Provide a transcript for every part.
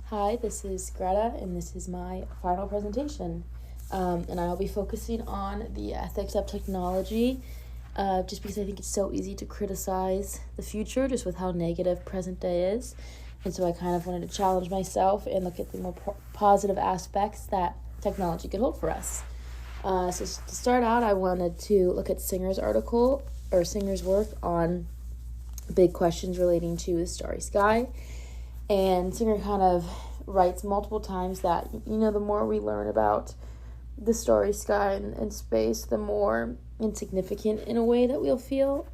Hi, this is Greta, and this is my final presentation. And I'll be focusing on the ethics of technology, just because I think it's so easy to criticize the future just with how negative present day is. And so I kind of wanted to challenge myself and look at the more positive aspects that technology could hold for us. So to start out, I wanted to look at Singer's article, or Singer's work on big questions relating to the starry sky. And Singer kind of writes multiple times that, the more we learn about the starry sky and space, the more insignificant in a way that we'll feel,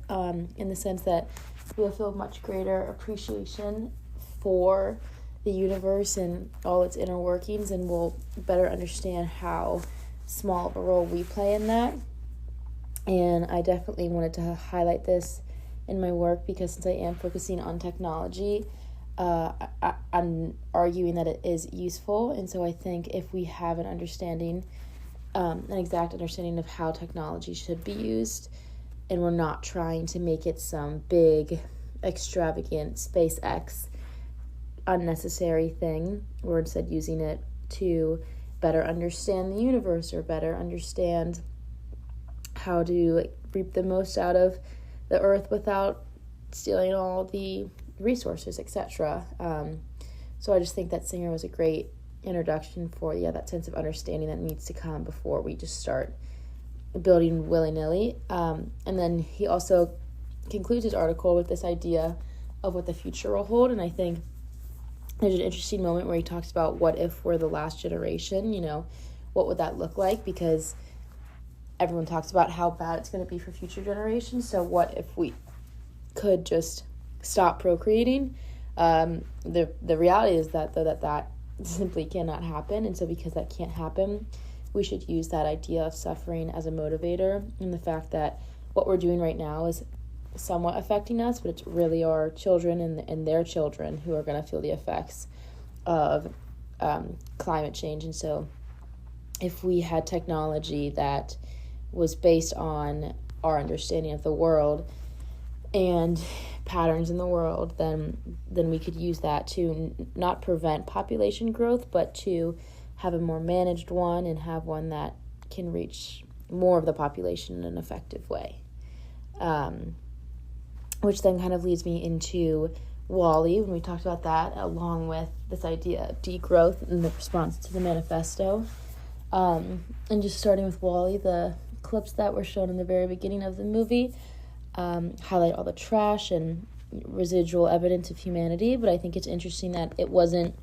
in the sense that we'll feel much greater appreciation for the universe and all its inner workings, and we'll better understand how small of a role we play in that. And I definitely wanted to highlight this in my work because since I am focusing on technology, I'm arguing that it is useful. And so I think if we have an understanding, an exact understanding of how technology should be used, and we're not trying to make it some big, extravagant SpaceX unnecessary thing, we're instead using it to better understand the universe or better understand how to reap the most out of the earth without stealing all the resources, etc. So I just think that Singer was a great introduction for that sense of understanding that needs to come before we just start building willy-nilly. And then he also concludes his article with this idea of what the future will hold, and I think there's an interesting moment where he talks about what if we're the last generation, what would that look like? Because everyone talks about how bad it's going to be for future generations. So what if we could just stop procreating? The reality is that, though, that simply cannot happen. And so because that can't happen, we should use that idea of suffering as a motivator, and the fact that what we're doing right now is somewhat affecting us, but it's really our children and their children who are going to feel the effects of climate change. And so if we had technology that was based on our understanding of the world and patterns in the world, then we could use that to not prevent population growth, but to have a more managed one and have one that can reach more of the population in an effective way. Which then kind of leads me into WALL-E, when we talked about that, along with this idea of degrowth and the response to the manifesto. And just starting with WALL-E, the clips that were shown in the very beginning of the movie highlight all the trash and residual evidence of humanity, but I think it's interesting that it wasn't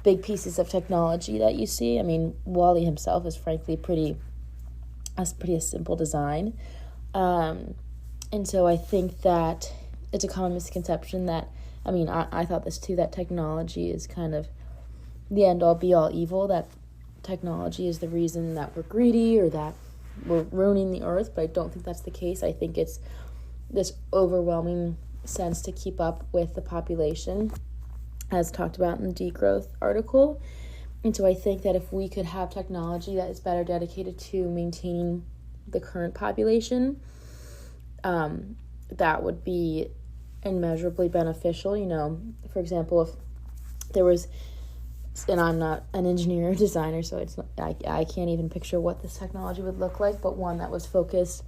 big pieces of technology that you see. I mean, WALL-E himself is frankly pretty a simple design. And so I think that it's a common misconception that, I thought this too, that technology is kind of the end-all be-all evil, that technology is the reason that we're greedy or that we're ruining the earth, but I don't think that's the case. I think it's this overwhelming sense to keep up with the population, as talked about in the degrowth article. And so I think that if we could have technology that is better dedicated to maintaining the current population, that would be immeasurably beneficial. For example, if there was, and I'm not an engineer or designer, so I can't even picture what this technology would look like, but one that was focused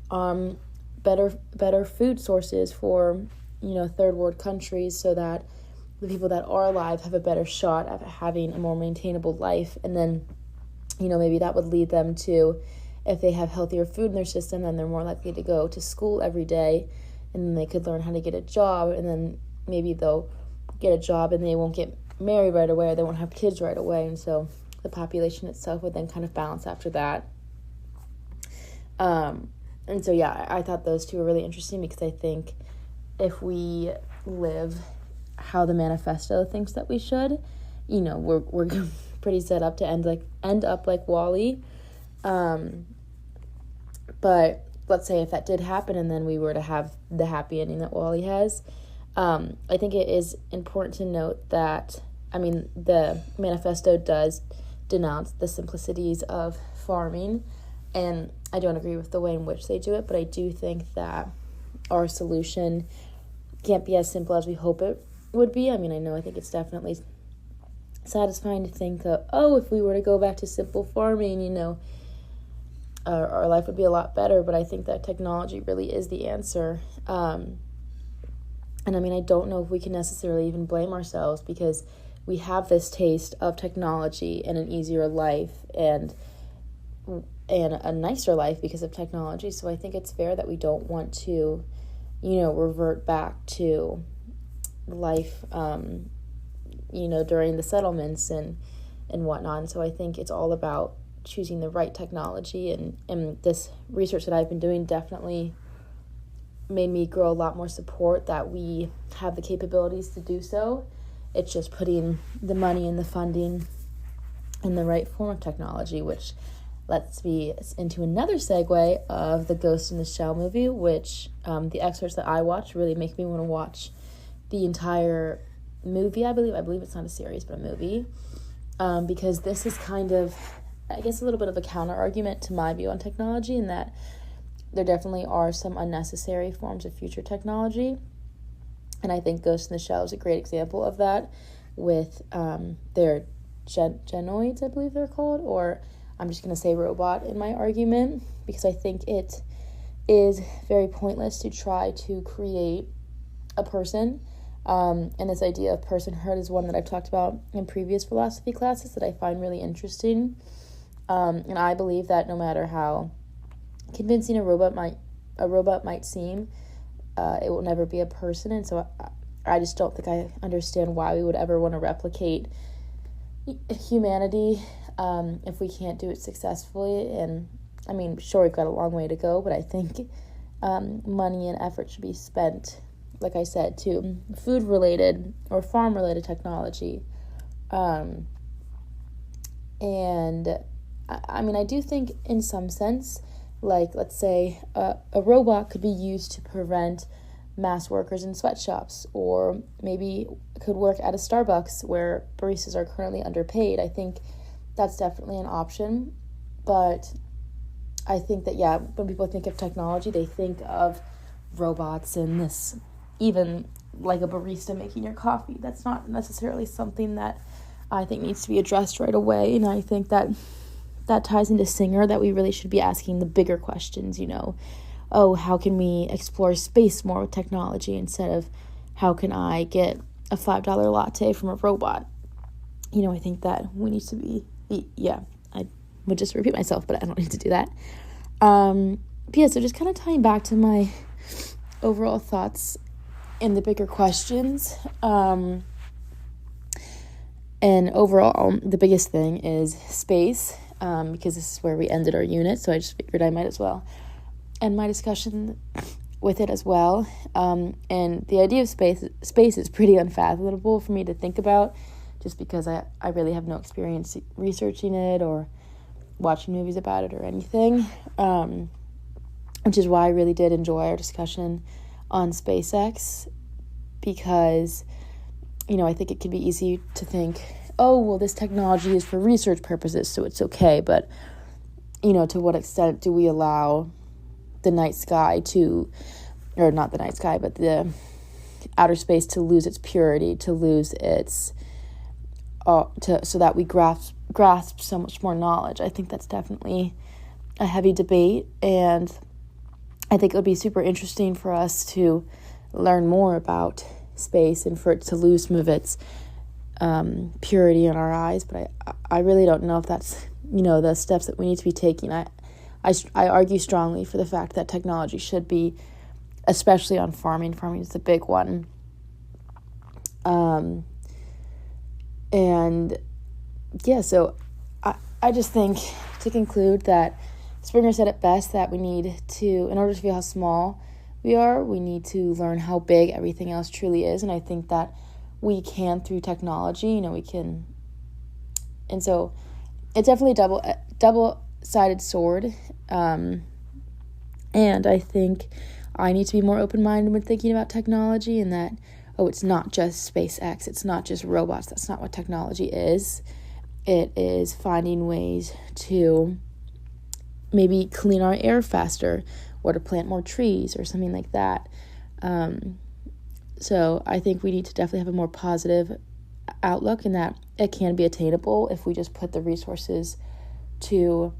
on better food sources for third world countries, so that the people that are alive have a better shot at having a more maintainable life. And then maybe that would lead them to, if they have healthier food in their system, then they're more likely to go to school every day, and then they could learn how to get a job, and then maybe they'll get a job and they won't get married right away, or they won't have kids right away, and so the population itself would then kind of balance after that. And so I thought those two were really interesting, because I think if we live how the manifesto thinks that we should, we're pretty set up to end up like WALL-E. But let's say if that did happen and then we were to have the happy ending that WALL-E has, I think it is important to note that, the manifesto does denounce the simplicities of farming, and I don't agree with the way in which they do it, but I do think that our solution can't be as simple as we hope it would be. I think it's definitely satisfying to think of, oh, if we were to go back to simple farming, our life would be a lot better. But I think that technology really is the answer. And I mean, I don't know if we can necessarily even blame ourselves, because we have this taste of technology and an easier life and a nicer life because of technology. So I think it's fair that we don't want to, revert back to life, during the settlements and whatnot. And so I think it's all about choosing the right technology. And this research that I've been doing definitely made me grow a lot more support that we have the capabilities to do so. It's just putting the money and the funding in the right form of technology, which lets me into another segue of the Ghost in the Shell movie, which the excerpts that I watch really make me want to watch the entire movie. I believe it's not a series, but a movie, because this is kind of, I guess, a little bit of a counter argument to my view on technology, in that there definitely are some unnecessary forms of future technology. And I think Ghost in the Shell is a great example of that, with their genoids, I believe they're called, or I'm just going to say robot in my argument, because I think it is very pointless to try to create a person. And this idea of personhood is one that I've talked about in previous philosophy classes that I find really interesting. And I believe that no matter how convincing a robot might seem, it will never be a person. And so I just don't think I understand why we would ever want to replicate humanity if we can't do it successfully. And I mean, sure, we've got a long way to go, but I think money and effort should be spent, like I said, to food-related or farm-related technology. And I mean, I do think in some sense, like, let's say a robot could be used to prevent mass workers in sweatshops, or maybe could work at a Starbucks where baristas are currently underpaid. I think that's definitely an option. But I think that, yeah, when people think of technology, they think of robots and this, even like a barista making your coffee. That's not necessarily something that I think needs to be addressed right away. And I think that ties into Singer, that we really should be asking the bigger questions, how can we explore space more with technology, instead of how can I get a $5 latte from a robot? I think that we need to be, I would just repeat myself, but I don't need to do that. But yeah, so just kind of tying back to my overall thoughts and the bigger questions. And overall, the biggest thing is space, because this is where we ended our unit, so I just figured I might as well end my discussion with it as well. And the idea of space is pretty unfathomable for me to think about, just because I really have no experience researching it or watching movies about it or anything, which is why I really did enjoy our discussion on SpaceX, because I think it can be easy to think, oh, well, this technology is for research purposes, so it's okay. But, to what extent do we allow the night sky or not the night sky, but the outer space to lose its purity, to lose its, so that we grasp so much more knowledge? I think that's definitely a heavy debate, and I think it would be super interesting for us to learn more about space and for it to lose some of its purity in our eyes. But I really don't know if that's the steps that we need to be taking. I argue strongly for the fact that technology should be, especially on farming is the big one, and yeah, so I just think, to conclude, that Springer said it best, that we need to, in order to feel how small we are, we need to learn how big everything else truly is. And I think that we can through technology, we can. And so it's definitely a double-sided sword. And I think I need to be more open-minded when thinking about technology, and that, it's not just SpaceX, it's not just robots. That's not what technology is. It is finding ways to maybe clean our air faster, or to plant more trees, or something like that. So I think we need to definitely have a more positive outlook, and that it can be attainable if we just put the resources to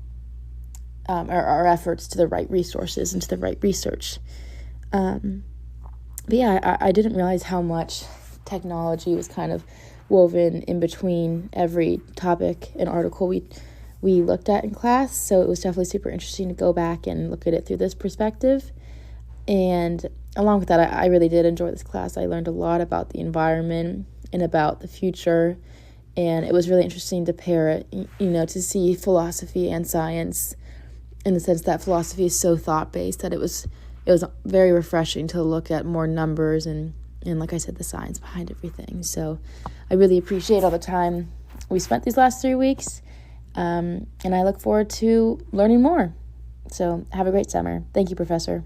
our efforts to the right resources and to the right research. But yeah, I didn't realize how much technology was kind of woven in between every topic and article we looked at in class. So it was definitely super interesting to go back and look at it through this perspective. And along with that, I really did enjoy this class. I learned a lot about the environment and about the future. And it was really interesting to pair it, to see philosophy and science, in the sense that philosophy is so thought-based that it was very refreshing to look at more numbers and like I said, the science behind everything. So I really appreciate all the time we spent these last 3 weeks, and I look forward to learning more. So have a great summer. Thank you, Professor.